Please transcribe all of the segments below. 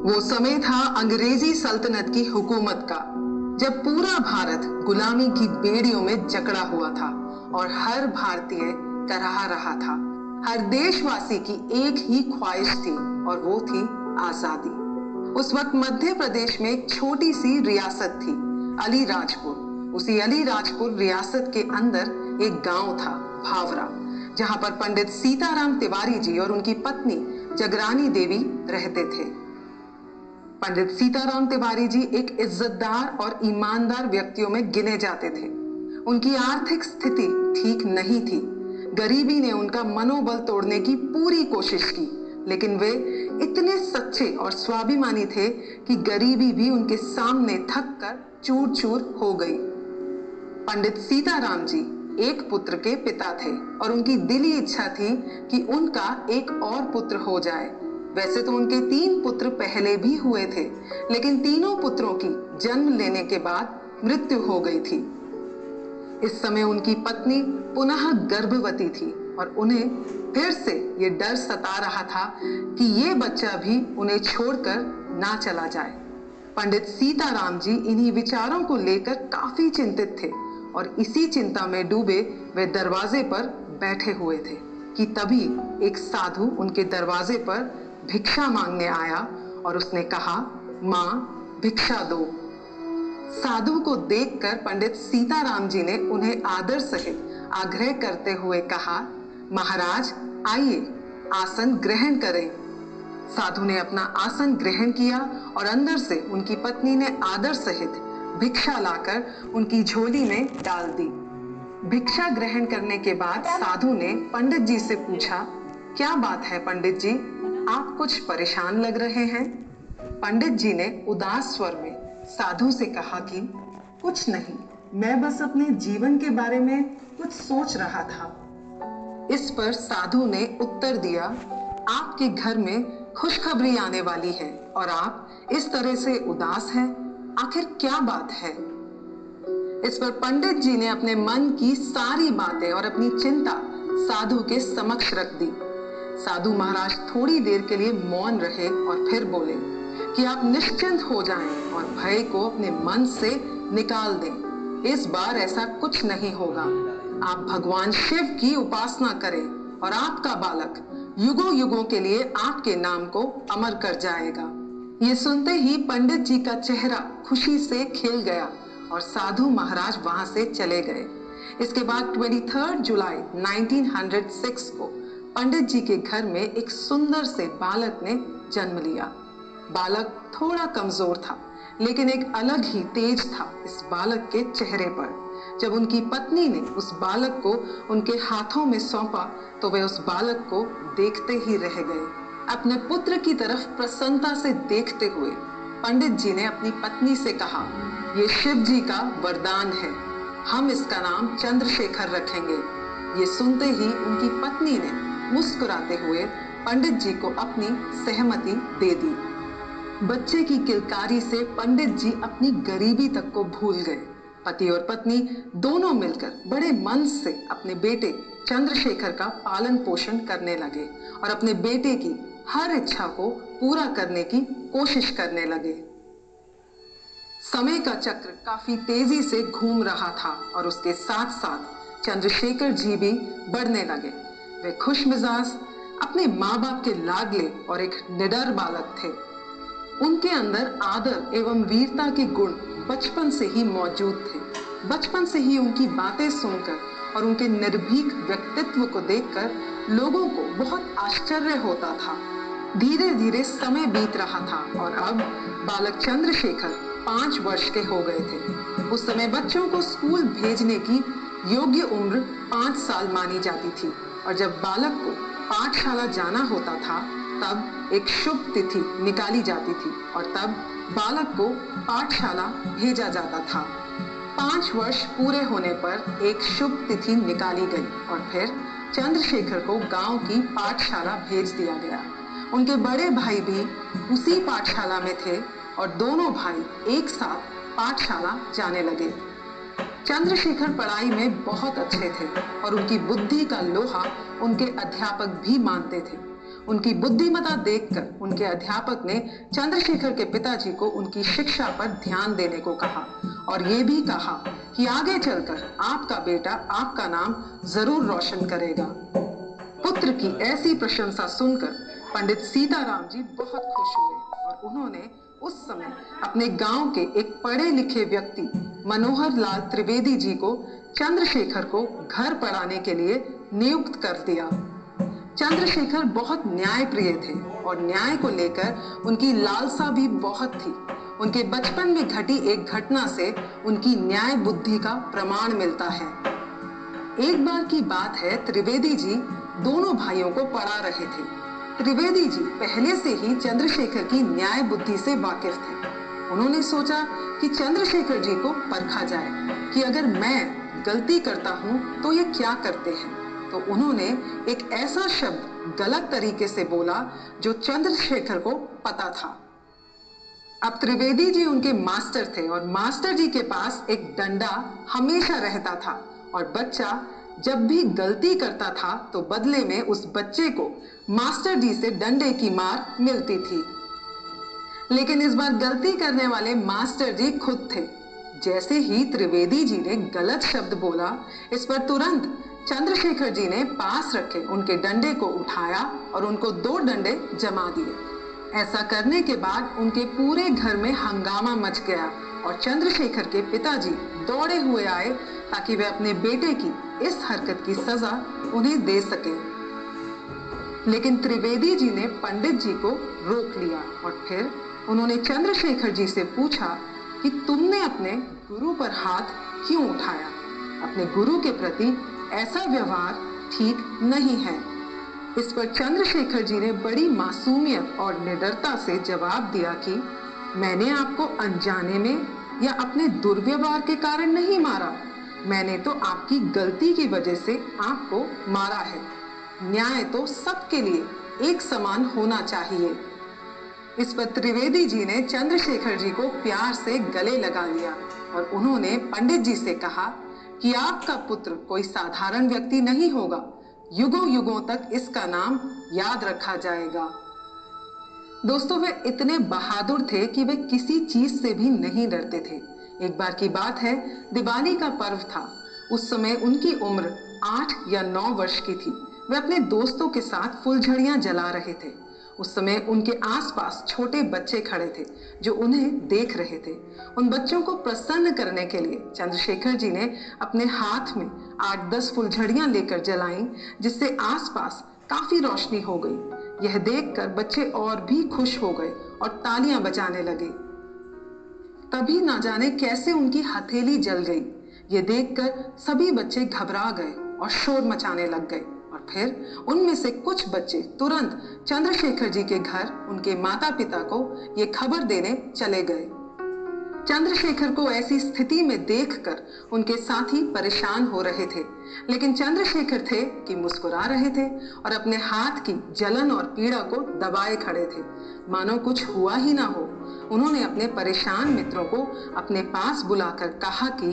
वो समय था अंग्रेजी सल्तनत की हुकूमत का, जब पूरा भारत गुलामी की बेड़ियों में जकड़ा हुआ था और हर भारतीय कराह रहा था। हर देशवासी की एक ही ख्वाहिश थी और वो थी आजादी। उस वक्त मध्य प्रदेश में एक छोटी सी रियासत थी, अलीराजपुर। उसी अलीराजपुर रियासत के अंदर एक गांव था, भावरा, जहां पर पंडित सीताराम तिवारी जी और उनकी पत्नी जगरानी देवी रहते थे। पंडित सीताराम तिवारी जी एक इज्जतदार और ईमानदार व्यक्तियों में गिने जाते थे। उनकी आर्थिक स्थिति ठीक नहीं थी। गरीबी ने उनका मनोबल तोड़ने की पूरी कोशिश की, लेकिन वे इतने सच्चे और स्वाभिमानी थे कि गरीबी भी उनके सामने थक कर चूर चूर हो गई। पंडित सीताराम जी एक पुत्र के पिता थे और उनकी दिली इच्छा थी कि उनका एक और पुत्र हो जाए। वैसे तो उनके 3 पुत्र पहले भी हुए थे, लेकिन तीनों पुत्रों की जन्म लेने के बाद मृत्यु हो गई थी। इस समय उनकी पत्नी पुनः गर्भवती थी और उन्हें फिर से ये डर सता रहा था कि ये बच्चा भी उन्हें छोड़कर ना चला जाए। पंडित सीताराम जी इन्हीं विचारों को लेकर काफी चिंतित थे और इसी चिंता में डूबे वे दरवाजे पर बैठे हुए थे कि तभी एक साधु उनके दरवाजे पर भिक्षा मांगने आया और उसने कहा, मां भिक्षा दो। साधु को देखकर पंडित सीताराम जी ने उन्हें आदर सहित आग्रह करते हुए कहा, महाराज आइए, आसन ग्रहण करें। साधु ने अपना आसन ग्रहण किया और अंदर से उनकी पत्नी ने आदर सहित भिक्षा लाकर उनकी झोली में डाल दी। भिक्षा ग्रहण करने के बाद साधु ने पंडित जी से पूछा, क्या बात है पंडित जी, आप कुछ परेशान लग रहे हैं? पंडित जी ने उदास स्वर में साधु से कहा कि कुछ नहीं, मैं बस अपने जीवन के बारे में कुछ सोच रहा था। इस पर साधु ने उत्तर दिया, आपके घर में खुशखबरी आने वाली है और आप इस तरह से उदास हैं, आखिर क्या बात है? इस पर पंडित जी ने अपने मन की सारी बातें और अपनी चिंता साधु के समक्ष रख दी। साधु महाराज थोड़ी देर के लिए मौन रहे और फिर बोले कि आप निश्चिंत हो जाएं और भय को अपने मन से निकाल दें। इस बार ऐसा कुछ नहीं होगा। आप भगवान शिव की उपासना करें और आपका बालक युगों युगों के लिए आपके नाम को अमर कर जाएगा। ये सुनते ही पंडित जी का चेहरा खुशी से खिल गया और साधु महाराज वहां से चले गए। इसके बाद 23 जुलाई 1906 को पंडित जी के घर में एक सुंदर से बालक ने जन्म लिया। बालक थोड़ा कमजोर था, लेकिन एक अलग ही तेज था इस बालक के चेहरे पर। जब उनकी पत्नी ने उस बालक को उनके हाथों में सौंपा तो वे उस बालक को देखते ही रह गए। अपने पुत्र की तरफ प्रसन्नता से देखते हुए पंडित जी ने अपनी पत्नी से कहा, ये शिव जी का वरदान है, हम इसका नाम चंद्रशेखर रखेंगे। ये सुनते ही उनकी पत्नी ने मुस्कुराते हुए पंडित जी को अपनी सहमति दे दी। बच्चे की किलकारी से पंडित जी अपनी गरीबी तक को भूल गए। पति और पत्नी दोनों मिलकर बड़े मन से अपने बेटे चंद्रशेखर का पालन पोषण करने लगे और अपने बेटे की हर इच्छा को पूरा करने की कोशिश करने लगे। समय का चक्र काफी तेजी से घूम रहा था और उसके साथ साथ चंद्रशेखर जी भी बढ़ने लगे। वे खुश मिजाज, अपने माँ बाप के लाडले और एक निडर बालक थे। उनके अंदर आदर एवं वीरता के गुण बचपन से ही मौजूद थे। बचपन से ही उनकी बातें सुनकर और उनके निर्भीक व्यक्तित्व को देखकर लोगों को बहुत आश्चर्य होता था। धीरे धीरे समय बीत रहा था और अब बालक चंद्रशेखर 5 वर्ष के हो गए थे। उस समय बच्चों को स्कूल भेजने की योग्य उम्र 5 साल मानी जाती थी और जब बालक को पाठशाला जाना होता था तब एक शुभ तिथि निकाली जाती थी और तब बालक को पाठशाला भेजा जाता था। 5 वर्ष पूरे होने पर एक शुभ तिथि निकाली गई और फिर चंद्रशेखर को गांव की पाठशाला भेज दिया गया। उनके बड़े भाई भी उसी पाठशाला में थे और दोनों भाई एक साथ पाठशाला जाने लगे। चंद्रशेखर पढ़ाई में बहुत अच्छे थे और उनकी बुद्धि का लोहा उनके अध्यापक भी मानते थे। उनकी बुद्धिमत्ता देखकर उनके अध्यापक ने चंद्रशेखर के पिताजी को उनकी शिक्षा पर ध्यान देने को कहा और ये भी कहा कि आगे चलकर आपका बेटा आपका नाम जरूर रोशन करेगा। पुत्र की ऐसी प्रशंसा सुनकर पंडित सीताराम जी बहुत खुश हुए और उन्होंने उस समय अपने गांव के एक पढ़े लिखे व्यक्ति मनोहर लाल त्रिवेदी जी को चंद्रशेखर को घर पढ़ाने के लिए नियुक्त कर दिया। चंद्रशेखर बहुत न्यायप्रिय थे और न्याय को लेकर उनकी लालसा भी बहुत थी। उनके बचपन में घटी एक घटना से उनकी न्याय बुद्धि का प्रमाण मिलता है। एक बार की बात है, त्रिवेदी जी दोनों भाइयों को पढ़ा रहे थे। त्रिवेदी जी पहले से ही चंद्रशेखर की न्याय बुद्धि से वाकिफ थे। उन्होंने सोचा कि चंद्रशेखर जी को परखा जाए कि अगर मैं गलती करता हूं तो ये क्या करते हैं। तो उन्होंने एक ऐसा शब्द गलत तरीके से बोला जो चंद्रशेखर को पता था। अब त्रिवेदी जी उनके मास्टर थे और मास्टर जी के पास एक डंडा हमेशा रहता था और बच्चा जब भी गलती करता था तो बदले में उस बच्चे को मास्टर जी से डंडे की मार मिलती थी। लेकिन इस बार गलती करने वाले मास्टर जी खुद थे। जैसे ही त्रिवेदी जी ने गलत शब्द बोला, इस पर तुरंत चंद्रशेखर जी ने पास रखे उनके डंडे को उठाया और उनको 2 डंडे जमा दिए। ऐसा करने के बाद उनके पूरे घर में हंगामा मच गया और चंद्रशेखर के पिताजी दौड़े हुए आए ताकि वे अपने बेटे की इस हरकत की सजा उन्हें दे सके। लेकिन त्रिवेदी जी ने पंडित जी को रोक लिया और फिर उन्होंने चंद्रशेखर जी से पूछा कि तुमने अपने गुरु पर हाथ क्यों उठाया? अपने गुरु के प्रति ऐसा व्यवहार ठीक नहीं है। इस पर चंद्रशेखर जी ने बड़ी मासूमियत और निडरता से जवाब दिया कि मैंने आपको अनजाने में या अपने दुर्व्यवहार के कारण नहीं मारा, मैंने तो आपकी गलती की वजह से आपको मारा है। न्याय तो सबके लिए एक समान होना चाहिए। इस पर त्रिवेदी जी ने चंद्रशेखर जी को प्यार से गले लगा लिया और उन्होंने पंडित जी से कहा कि आपका पुत्र कोई साधारण व्यक्ति नहीं होगा, युगों युगों तक इसका नाम याद रखा जाएगा। दोस्तों, वे इतने बहादुर थे कि वे किसी चीज से भी नहीं डरते थे। एक बार की बात है, दिवाली का पर्व था। उस समय उनकी उम्र 8 या 9 वर्ष की थी। वे अपने दोस्तों के साथ फुलझड़ियां जला रहे थे। उस समय उनके आसपास छोटे बच्चे खड़े थे जो उन्हें देख रहे थे। उन बच्चों को प्रसन्न करने के लिए चंद्रशेखर जी ने अपने हाथ में 8-10 फुलझड़ियां लेकर जलाईं, जिससे आसपास काफी रोशनी हो गई। यह देखकर बच्चे और भी खुश हो गए और तालियां बजाने लगे। तभी ना जाने कैसे उनकी हथेली जल गई। ये देखकर सभी बच्चे घबरा गए और शोर मचाने लग गए और फिर उनमें से कुछ बच्चे तुरंत चंद्रशेखर जी के घर उनके माता पिता को ये खबर देने चले गए। चंद्रशेखर को ऐसी स्थिति में देखकर उनके साथी परेशान हो रहे थे, लेकिन चंद्रशेखर थे कि मुस्कुरा रहे थे और अपने हाथ की जलन और पीड़ा को दबाए खड़े थे, मानो कुछ हुआ ही ना हो। उन्होंने अपने परेशान मित्रों को अपने पास बुलाकर कहा कि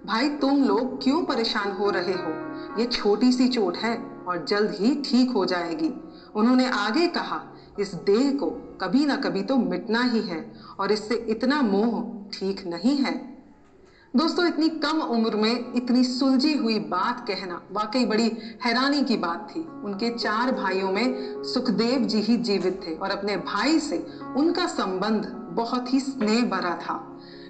भाई, तुम लोग क्यों परेशान हो रहे हो? ये छोटी सी चोट है और जल्द ही ठीक हो जाएगी। उन्होंने आगे कहा, इस देह को कभी ना कभी तो मिटना ही है और इससे इतना मोह ठीक नहीं है। दोस्तों, इतनी कम उम्र में इतनी सुलझी हुई बात कहना वाकई बड़ी हैरानी की बात थी। उनके 4 भाइयों में सुखदेव जी ही जीवित थे और अपने भाई से उनका संबंध बहुत ही स्नेह भरा था।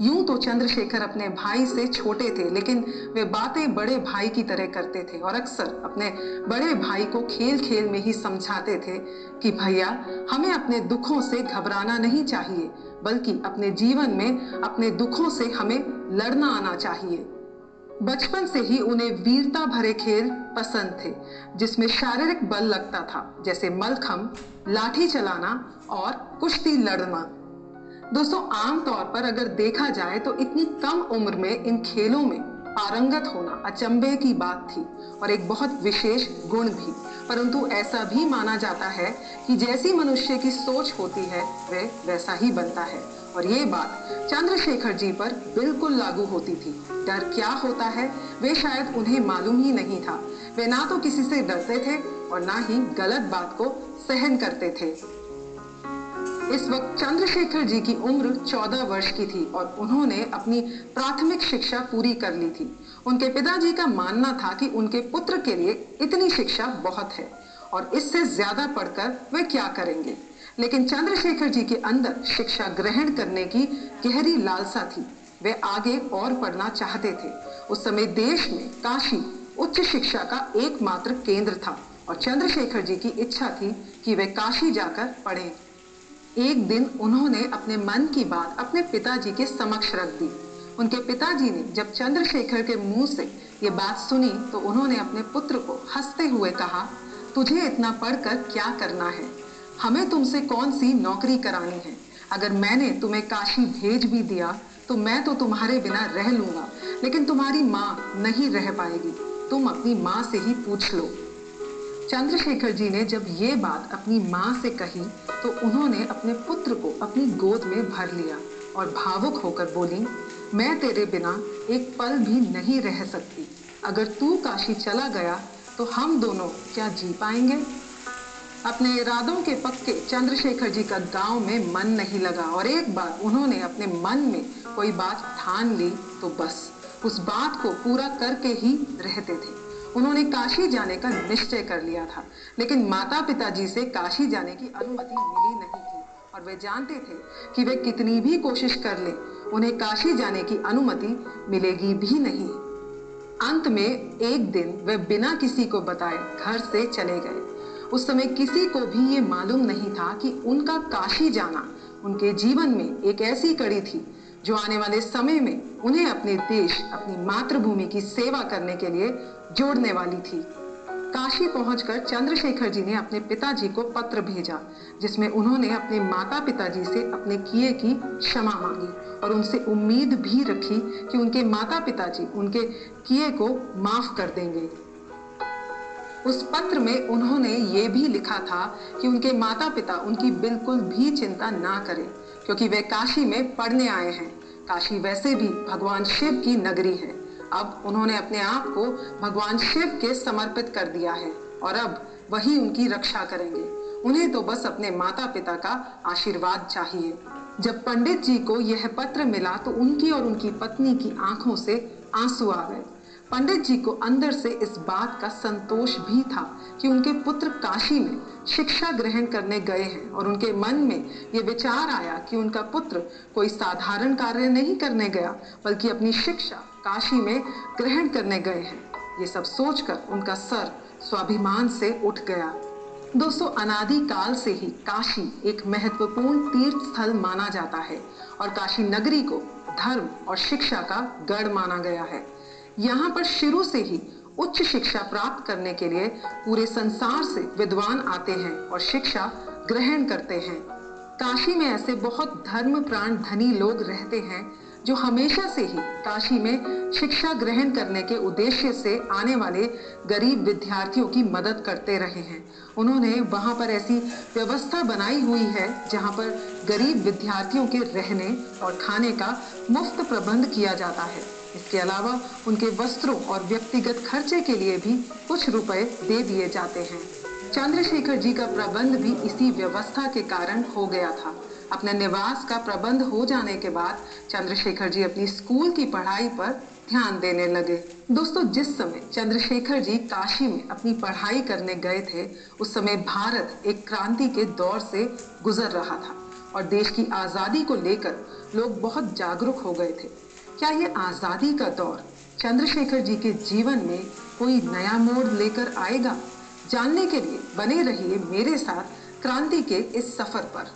यूं तो चंद्रशेखर अपने भाई से छोटे थे, लेकिन वे बातें बड़े भाई की तरह करते थे और अक्सर अपने बड़े भाई को खेल खेल में ही समझाते थे कि भैया, हमें अपने दुखों से घबराना नहीं चाहिए, बल्कि अपने जीवन में अपने दुखों से हमें लड़ना आना चाहिए। बचपन से ही उन्हें वीरता भरे खेल पसंद थे, जिसमें शारीरिक बल लगता था, जैसे मलखम, लाठी चलाना और कुश्ती लड़ना। दोस्तों, आमतौर पर अगर देखा जाए तो इतनी कम उम्र में इन खेलों में पारंगत होना अचंभे की बात थी और एक बहुत विशेष गुण भी। परंतु ऐसा भी माना जाता है कि जैसी मनुष्य की सोच होती है वह वैसा ही बनता है, और ये बात चंद्रशेखर जी पर बिल्कुल लागू होती थी। डर क्या होता है वे शायद उन्हें मालूम ही नहीं था। वे ना तो किसी से डरते थे और ना ही गलत बात को सहन करते थे। इस वक्त चंद्रशेखर जी की उम्र 14 वर्ष की थी और उन्होंने अपनी प्राथमिक शिक्षा पूरी कर ली थी। उनके पिताजी का मानना था कि उनके पुत्र के लिए इतनी शिक्षा बहुत है और इससे ज्यादा पढ़कर वे क्या करेंगे। लेकिन चंद्रशेखर जी के अंदर शिक्षा ग्रहण करने की गहरी लालसा थी। वे आगे और पढ़ना चाहते थे। उस समय देश में काशी उच्च शिक्षा का एकमात्र केंद्र था और चंद्रशेखर जी की इच्छा थी कि वे काशी जाकर पढ़ें। एक दिन उन्होंने अपने मन की बात अपने पिताजी के समक्ष रख दी। उनके पिताजी ने जब चंद्रशेखर के मुंह से ये बात सुनी तो उन्होंने अपने पुत्र को हंसते हुए कहा, तुझे इतना पढ़कर क्या करना है? हमें तुमसे कौन सी नौकरी करानी है? अगर मैंने तुम्हें काशी भेज भी दिया तो मैं तो तुम्हारे बिना रह लूंगा, लेकिन तुम्हारी माँ नहीं रह पाएगी। तुम अपनी माँ से ही पूछ लो। चंद्रशेखर जी ने जब ये बात अपनी माँ से कही तो उन्होंने अपने पुत्र को अपनी गोद में भर लिया और भावुक होकर बोली, मैं तेरे बिना एक पल भी नहीं रह सकती। अगर तू काशी चला गया तो हम दोनों क्या जी पाएंगे? अपने इरादों के पक्के चंद्रशेखर जी का गांव में मन नहीं लगा और एक बार उन्होंने अपने मन में कोई बात ठान ली तो बस उस बात को पूरा करके ही रहते थे। उन्होंने काशी जाने का निश्चय कर लिया था, लेकिन माता पिताजी से काशी जाने की अनुमति मिली नहीं थी और वे जानते थे कि वे कितनी भी कोशिश कर लें, उन्हें काशी जाने की अनुमति मिलेगी भी नहीं। अंत में एक दिन वे बिना किसी को बताए घर से चले गए। उस समय किसी को भी ये मालूम नहीं था कि उनका काशी जाना उनके जीवन में एक ऐसी कड़ी थी जो आने वाले समय में उन्हें अपने देश, अपनी मातृभूमि की सेवा करने के लिए जोड़ने वाली थी। काशी पहुंचकर चंद्रशेखर जी ने अपने पिताजी को पत्र भेजा जिसमें उन्होंने अपने माता पिताजी से अपने किए की क्षमा मांगी और उनसे उम्मीद भी रखी कि उनके माता पिताजी उनके किए को माफ कर देंगे। उस पत्र में उन्होंने ये भी लिखा था कि उनके माता पिता उनकी बिल्कुल भी चिंता ना करें क्योंकि वे काशी में पढ़ने आए हैं। काशी वैसे भी भगवान शिव की नगरी है। अब उन्होंने अपने आप को भगवान शिव के समर्पित कर दिया है और अब वही उनकी रक्षा करेंगे। उन्हें तो बस अपने माता पिता का आशीर्वाद चाहिए। जब पंडित जी को यह पत्र मिला तो उनकी और उनकी पत्नी की आंखों से आंसू आ गए। पंडित जी को अंदर से इस बात का संतोष भी था कि उनके पुत्र काशी में शिक्षा ग्रहण करने गए हैं और उनके मन में ये विचार आया कि उनका पुत्र कोई साधारण कार्य नहीं करने गया बल्कि अपनी शिक्षा काशी में ग्रहण करने गए हैं। ये सब सोचकर उनका सर स्वाभिमान से उठ गया। दोस्तों, अनादि काल से ही काशी एक महत्वपूर्ण तीर्थ स्थल माना जाता है और काशी नगरी को धर्म और शिक्षा का गढ़ माना गया है। यहाँ पर शुरू से ही उच्च शिक्षा प्राप्त करने के लिए पूरे संसार से विद्वान आते हैं और शिक्षा ग्रहण करते हैं। काशी में ऐसे बहुत धर्म प्राण धनी लोग रहते हैं जो हमेशा से ही काशी में शिक्षा ग्रहण करने के उद्देश्य से आने वाले गरीब विद्यार्थियों की मदद करते रहे हैं। उन्होंने वहां पर ऐसी व्यवस्था बनाई हुई है जहां पर गरीब विद्यार्थियों के रहने और खाने का मुफ्त प्रबंध किया जाता है। इसके अलावा उनके वस्त्रों और व्यक्तिगत खर्चे के लिए भी कुछ रुपए दे दिए जाते हैं। चंद्रशेखर जी का प्रबंध भी इसी व्यवस्था के कारण हो गया था। अपने निवास का प्रबंध हो जाने के बाद चंद्रशेखर जी अपनी स्कूल की पढ़ाई पर ध्यान देने लगे। दोस्तों, जिस समय चंद्रशेखर जी काशी में अपनी पढ़ाई करने गए थे उस समय भारत एक क्रांति के दौर से गुजर रहा था और देश की आजादी को लेकर लोग बहुत जागरूक हो गए थे। क्या ये आजादी का दौर चंद्रशेखर जी के जीवन में कोई नया मोड़ लेकर आएगा? जानने के लिए बने रहिए मेरे साथ क्रांति के इस सफर पर।